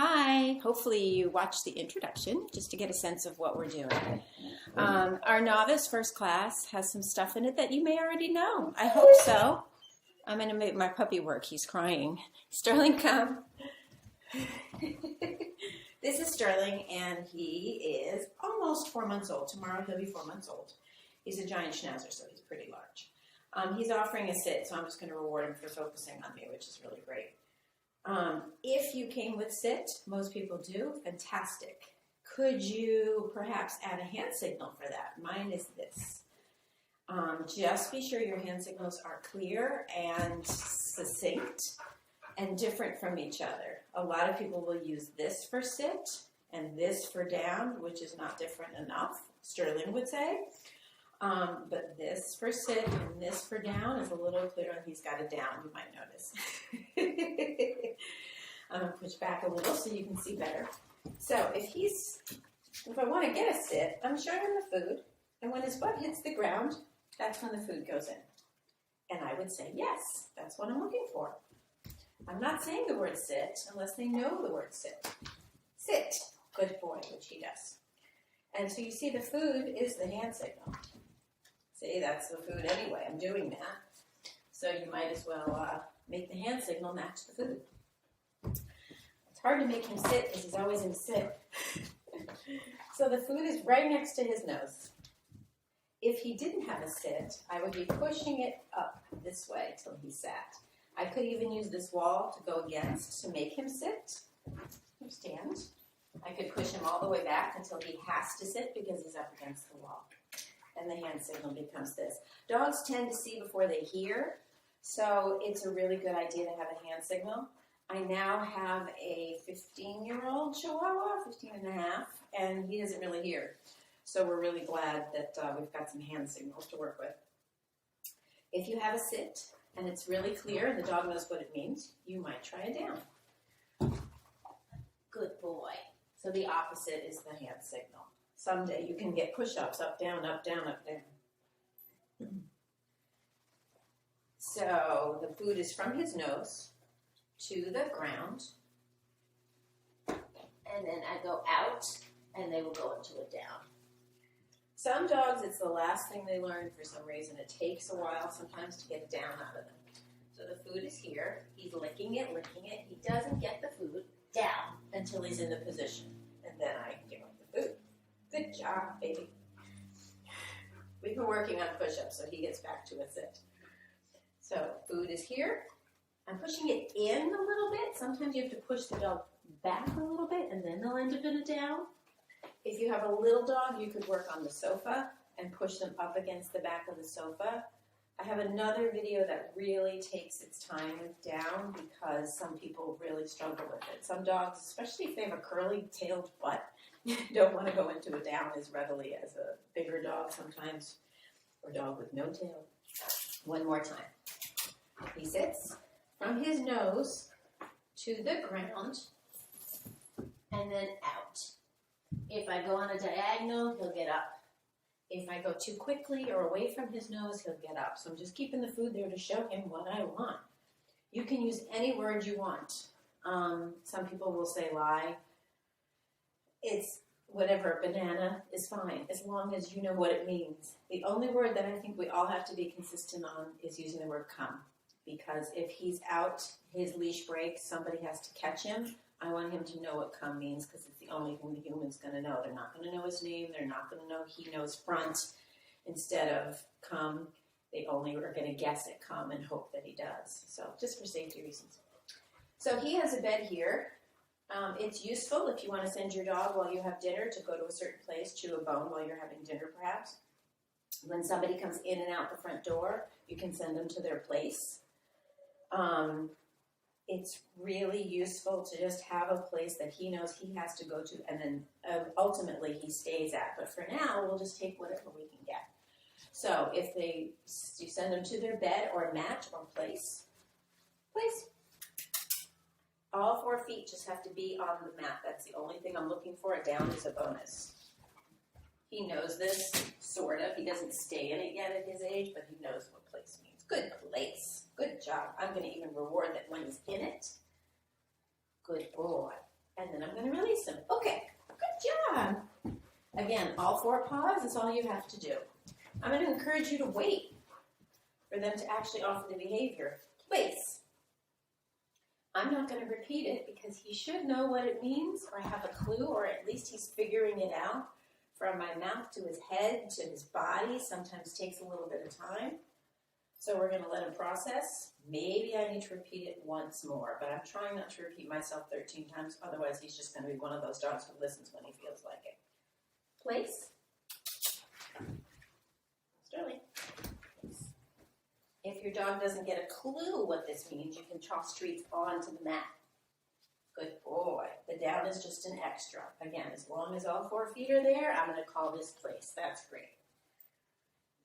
Hi, hopefully you watched the introduction just to get a sense of what we're doing. Our Novice First Class has some stuff in it that you may already know. I hope so. I'm going to make my puppy work. He's crying. Sterling, come. This is Sterling, and he is almost 4 months old. Tomorrow he'll be 4 months old. He's a giant schnauzer, so he's pretty large. He's offering a sit, so I'm just going to reward him for focusing on me, which is really great. If you came with sit, most people do, fantastic. Could you perhaps add a hand signal for that? Mine is this. Just be sure your hand signals are clear and succinct and different from each other. A lot of people will use this for sit and this for down, which is not different enough, Sterling would say. But this for sit and this for down is a little clearer. He's got it down, you might notice. I'm going to push back a little so you can see better. So if I want to get a sit, I'm showing him the food, and when his butt hits the ground, that's when the food goes in. And I would say, yes, that's what I'm looking for. I'm not saying the word sit unless they know the word sit. Sit, good boy, which he does. And so you see the food is the hand signal. See, that's the food anyway. I'm doing that. So you might as well make the hand signal match the food. It's hard to make him sit because he's always in sit. So the food is right next to his nose. If he didn't have a sit, I would be pushing it up this way till he sat. I could even use this wall to go against to make him sit or stand. I could push him all the way back until he has to sit because he's up against the wall. And the hand signal becomes this. Dogs tend to see before they hear, so it's a really good idea to have a hand signal. I now have a 15-year-old Chihuahua, 15 and a half, and he doesn't really hear. So we're really glad that we've got some hand signals to work with. If you have a sit and it's really clear and the dog knows what it means, you might try it down. Good boy. So the opposite is the hand signal. Someday you can get push-ups, up, down, up, down, up, down. So the food is from his nose to the ground, and then I go out, and they will go into a down. Some dogs, it's the last thing they learn for some reason. It takes a while sometimes to get down out of them. So the food is here. He's licking it, licking it. He doesn't get the food down until he's in the position, and then I give him the food. Good job, baby. We've been working on push-ups, so he gets back to a sit. So food is here. I'm pushing it in a little bit. Sometimes you have to push the dog back a little bit, and then they'll end up in a down. If you have a little dog, you could work on the sofa and push them up against the back of the sofa. I have another video that really takes its time with down because some people really struggle with it. Some dogs, especially if they have a curly-tailed butt, don't want to go into a down as readily as a bigger dog sometimes, or dog with no tail. One more time. He sits from his nose to the ground and then out. If I go on a diagonal, he'll get up. If I go too quickly or away from his nose, he'll get up. So I'm just keeping the food there to show him what I want. You can use any word you want. Some people will say lie. It's whatever, banana is fine, as long as you know what it means. The only word that I think we all have to be consistent on is using the word come. Because if he's out, his leash breaks, somebody has to catch him. I want him to know what come means because it's the only thing the human's going to know. They're not going to know his name. They're not going to know he knows front instead of come. They only are going to guess at come and hope that he does. So just for safety reasons. So he has a bed here. It's useful if you want to send your dog while you have dinner to go to a certain place, chew a bone while you're having dinner perhaps. When somebody comes in and out the front door, you can send them to their place. It's really useful to just have a place that he knows he has to go to and then ultimately he stays at. But for now, we'll just take whatever we can get. So if you send them to their bed or mat or place. All 4 feet just have to be on the mat. That's the only thing I'm looking for. A down is a bonus. He knows this, sort of. He doesn't stay in it yet at his age, but he knows what place means. Good place. Good job. I'm going to even reward that when he's in it. Good boy. and then I'm going to release him. Okay, good job. Again, all 4 paws is all you have to do. I'm going to encourage you to wait for them to actually offer the behavior. Place. I'm not going to repeat it because he should know what it means or have a clue, or at least he's figuring it out. From my mouth to his head to his body sometimes takes a little bit of time. So we're going to let him process. Maybe I need to repeat it once more, but I'm trying not to repeat myself 13 times. Otherwise, he's just going to be one of those dogs who listens when he feels like it. Place. Sterling. If your dog doesn't get a clue what this means, you can toss treats onto the mat. Good boy. The down is just an extra. Again, as long as all 4 feet are there, I'm going to call this place. That's great.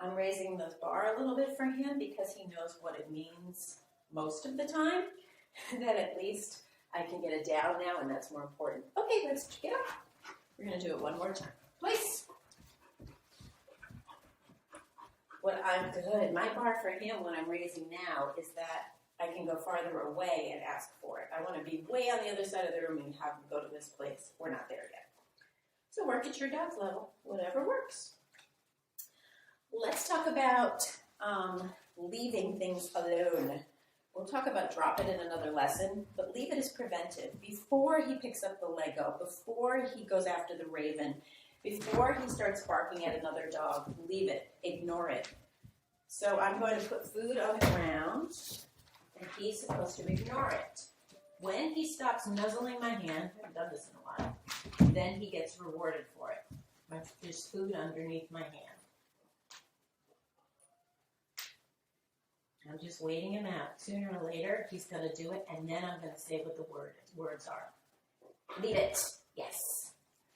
I'm raising the bar a little bit for him because he knows what it means most of the time. That at least I can get it down now, and that's more important. Okay, let's get up. We're going to do it one more time. Place. What I'm good. My bar for him when I'm raising now is that I can go farther away and ask for it. I want to be way on the other side of the room and have him go to this place. We're not there yet. So work at your dog's level, whatever works. Let's talk about leaving things alone. We'll talk about drop it in another lesson, but leave it is preventive. Before he picks up the Lego, before he goes after the raven, before he starts barking at another dog, leave it, ignore it. So I'm going to put food on the ground, and he's supposed to ignore it. When he stops nuzzling my hand, I haven't done this in a while, then he gets rewarded for it. There's food underneath my hand. I'm just waiting him out. Sooner or later, he's going to do it, and then I'm going to say what the words are. Leave it. Yes.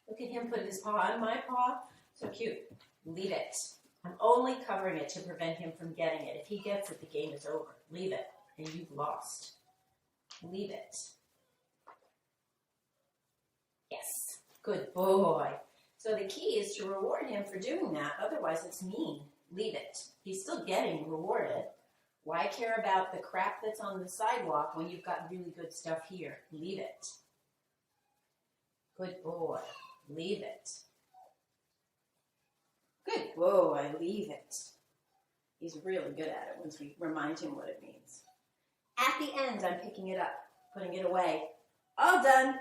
Look at him put his paw on my paw. So cute. Leave it. I'm only covering it to prevent him from getting it. If he gets it, the game is over. Leave it, and you've lost. Leave it. Yes. Good boy. So the key is to reward him for doing that. Otherwise, it's mean. Leave it. He's still getting rewarded. Why care about the crap that's on the sidewalk when you've got really good stuff here? Leave it. Good boy. Leave it. Good boy. Leave it. He's really good at it once we remind him what it means. At the end, I'm picking it up, putting it away. All done.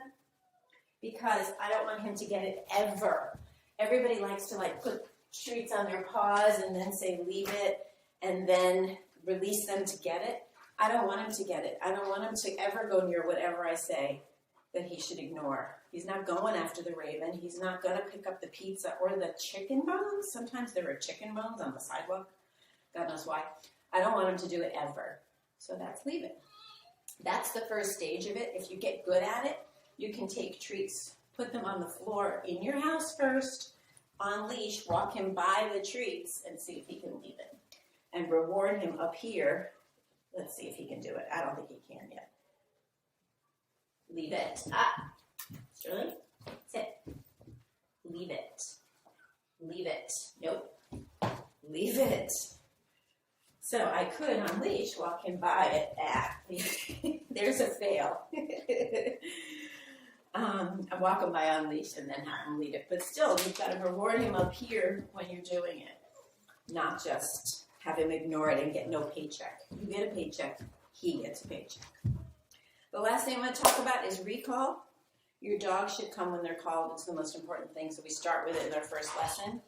Because I don't want him to get it ever. Everybody likes to put treats on their paws and then say leave it and then release them to get it. I don't want him to get it. I don't want him to ever go near whatever I say that he should ignore. He's not going after the raven. He's not going to pick up the pizza or the chicken bones. Sometimes there are chicken bones on the sidewalk. God knows why. I don't want him to do it ever. So that's leave it. That's the first stage of it. If you get good at it, you can take treats, put them on the floor in your house first, on leash, walk him by the treats and see if he can leave it. And reward him up here. Let's see if he can do it. I don't think he can yet. Leave it. Sterling, sit. Leave it. Leave it. Nope. Leave it. So I could, on leash, walk him by it. There's a fail. I walk him by on leash and then have him lead it. But still, you've got to reward him up here when you're doing it. Not just have him ignore it and get no paycheck. You get a paycheck, he gets a paycheck. The last thing I'm going to talk about is recall. Your dog should come when they're called. It's the most important thing, so we start with it in our first lesson.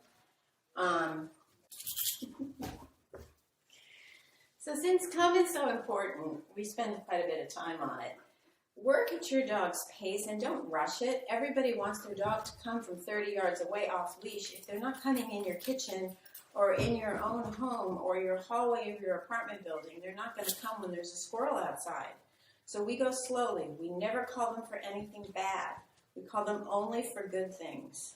So since come is so important, we spend quite a bit of time on it. Work at your dog's pace and don't rush it. Everybody wants their dog to come from 30 yards away off leash. If they're not coming in your kitchen or in your own home or your hallway of your apartment building, they're not going to come when there's a squirrel outside. So we go slowly. We never call them for anything bad. We call them only for good things.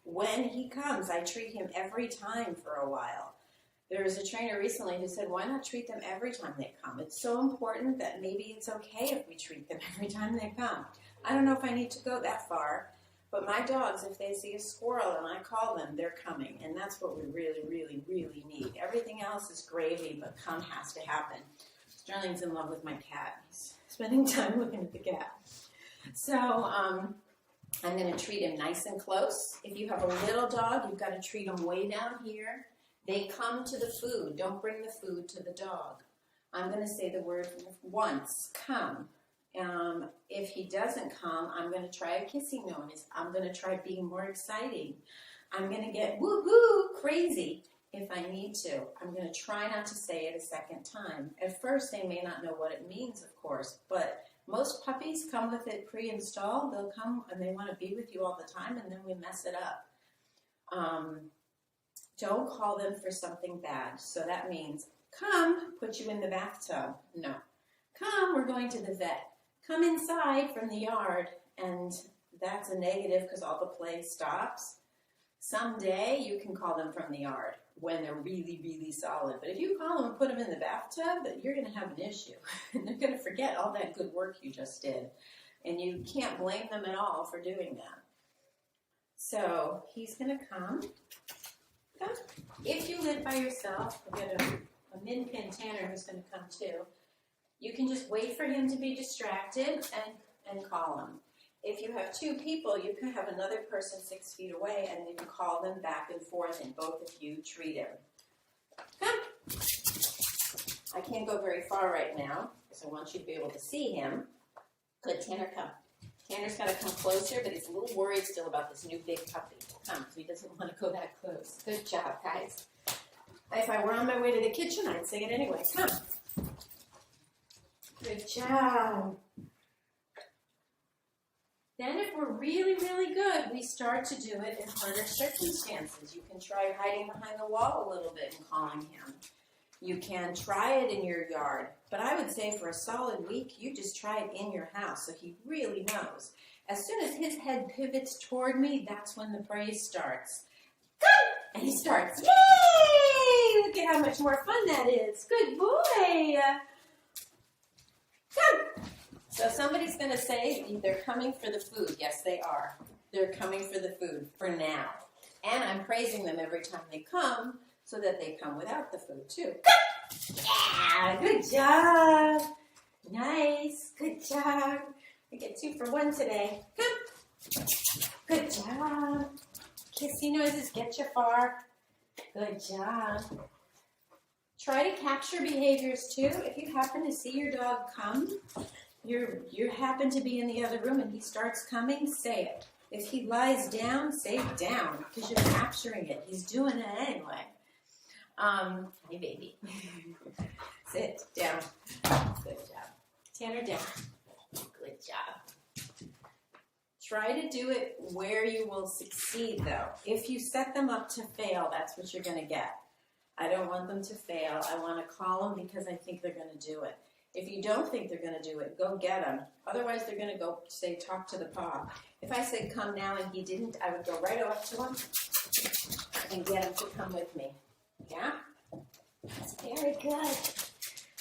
When he comes, I treat him every time for a while. There was a trainer recently who said, why not treat them every time they come? It's so important that maybe it's okay if we treat them every time they come. I don't know if I need to go that far, but my dogs, if they see a squirrel and I call them, they're coming. And that's what we really, really, really need. Everything else is gravy, but come has to happen. Sterling's in love with my cat. He's spending time looking at the cat. So I'm going to treat him nice and close. If you have a little dog, you've got to treat him way down here. They come to the food. Don't bring the food to the dog. I'm going to say the word once, come. If he doesn't come, I'm going to try a kissing noise. I'm going to try being more exciting. I'm going to get woohoo crazy if I need to. I'm going to try not to say it a second time. At first, they may not know what it means, of course, but most puppies come with it pre-installed. They'll come and they want to be with you all the time, and then we mess it up. Don't call them for something bad. So that means, come, put you in the bathtub. No. Come, we're going to the vet. Come inside from the yard, and that's a negative because all the play stops. Someday you can call them from the yard when they're really, really solid. But if you call them and put them in the bathtub, you're going to have an issue. And they're going to forget all that good work you just did. And you can't blame them at all for doing that. So he's going to come. If you live by yourself, we've got a min-pin Tanner who's going to come too. You can just wait for him to be distracted and call him. If you have two people, you can have another person 6 feet away and you can call them back and forth and both of you treat him. Come. I can't go very far right now because I want you to be able to see him. Good, Tanner, come. Tanner's got to come closer, but he's a little worried still about this new big puppy. Come, so he doesn't want to go that close. Good job, guys. If I were on my way to the kitchen, I'd sing it anyway. Come. Good job. Then if we're really, really good, we start to do it in harder circumstances. You can try hiding behind the wall a little bit and calling him. You can try it in your yard. But I would say for a solid week, you just try it in your house so he really knows. As soon as his head pivots toward me, that's when the praise starts. Come! And he starts, yay! Look at how much more fun that is. Good boy. Come! So somebody's going to say they're coming for the food. Yes, they are. They're coming for the food for now. And I'm praising them every time they come so that they come without the food too. Yeah, good job. Nice. Good job. I get 2 for 1 today. Come. Good job. Kissy noises get you far. Good job. Try to capture behaviors too. If you happen to see your dog come, you happen to be in the other room and he starts coming, say it. If he lies down, say down because you're capturing it. He's doing it anyway. Hey, baby. Sit down. Good job. Tanner, down. Good job. Try to do it where you will succeed, though. If you set them up to fail, that's what you're going to get. I don't want them to fail. I want to call them because I think they're going to do it. If you don't think they're going to do it, go get them. Otherwise, they're going to go, say, talk to the paw. If I said come now and he didn't, I would go right up to him and get him to come with me. Yeah? That's very good.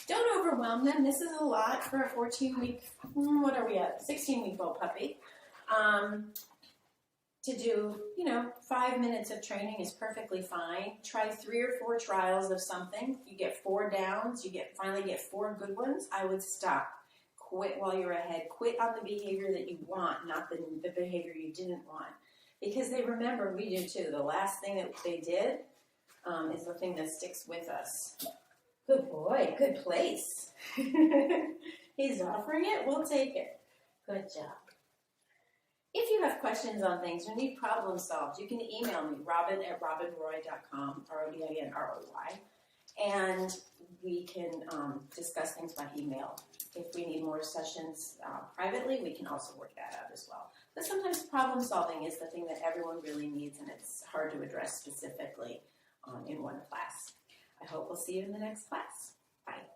Don't overwhelm them. This is a lot for a 14-week, what are we at, 16-week-old puppy. To do, 5 minutes of training is perfectly fine. Try 3 or 4 trials of something. You get 4 downs. You finally get 4 good ones. I would stop. Quit while you're ahead. Quit on the behavior that you want, not the behavior you didn't want. Because they remember, we do too, the last thing that they did is the thing that sticks with us. Good boy. Good place. He's offering it. We'll take it. Good job. If you have questions on things or need problem solved, you can email me, robin@robinroy.com, ROBINROY, and we can discuss things by email. If we need more sessions privately, we can also work that out as well. But sometimes problem solving is the thing that everyone really needs, and it's hard to address specifically in one class. I hope we'll see you in the next class. Bye.